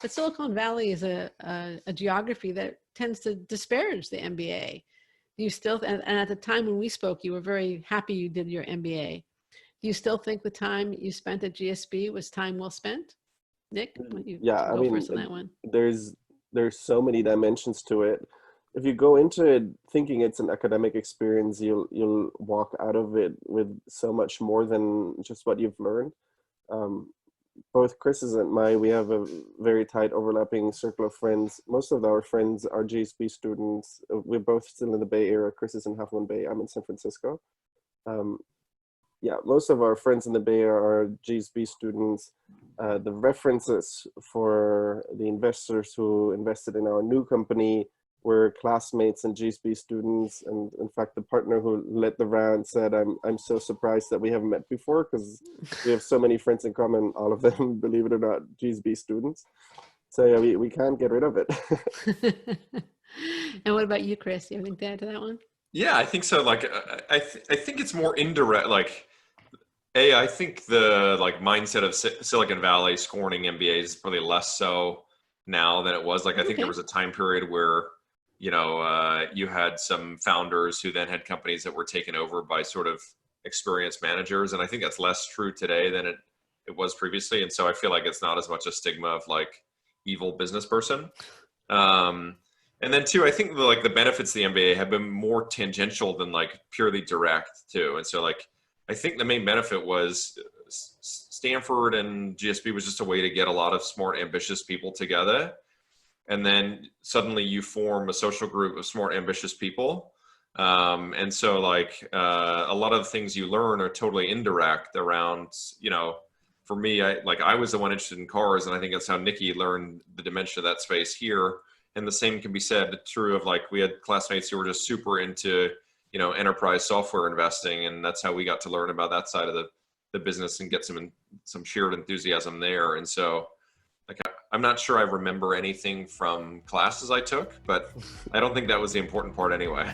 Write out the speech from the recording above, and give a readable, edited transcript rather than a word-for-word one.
But Silicon Valley is a geography that tends to disparage the MBA. You still, and at the time when we spoke, you were very happy you did your MBA. Do you still think the time you spent at GSB was time well spent? Nick, why don't you Yeah, I go mean, first on that one? there's so many dimensions to it. If you go into it thinking it's an academic experience, you'll walk out of it with so much more than just what you've learned. Um, Both Chris's and we have a very tight overlapping circle of friends. Most of our friends are GSB students. We're both still in the Bay Area. Chris is in Half Moon Bay. I'm in San Francisco. Um, yeah, most of our friends in the Bay Area are GSB students. The references for the investors who invested in our new company were classmates and GSB students. And in fact, the partner who led the round said, I'm so surprised that we haven't met before because we have so many friends in common, all of them, believe it or not, GSB students. So yeah, we can't get rid of it. And what about you, Chris? You have anything to add to that one? Yeah, I think so. Like, I think it's more indirect. Like, I think the like mindset of Silicon Valley scorning MBAs is probably less so now than it was. Like, I think there was a time period where, you had some founders who then had companies that were taken over by sort of experienced managers. And I think that's less true today than it was previously. And so I feel like it's not as much a stigma of like evil business person. And then two, I think the benefits of the MBA have been more tangential than like purely direct too. And so like, I think the main benefit was Stanford and GSB was just a way to get a lot of smart, ambitious people together. And then suddenly you form a social group of smart, ambitious people. And so like a lot of the things you learn are totally indirect around, for me, I was the one interested in cars, and I think that's how Nikki learned the dimension of that space here. And the same can be said true of like, we had classmates who were just super into, enterprise software investing. And that's how we got to learn about that side of the business and get some shared enthusiasm there. And so like, I'm not sure I remember anything from classes I took, but I don't think that was the important part anyway.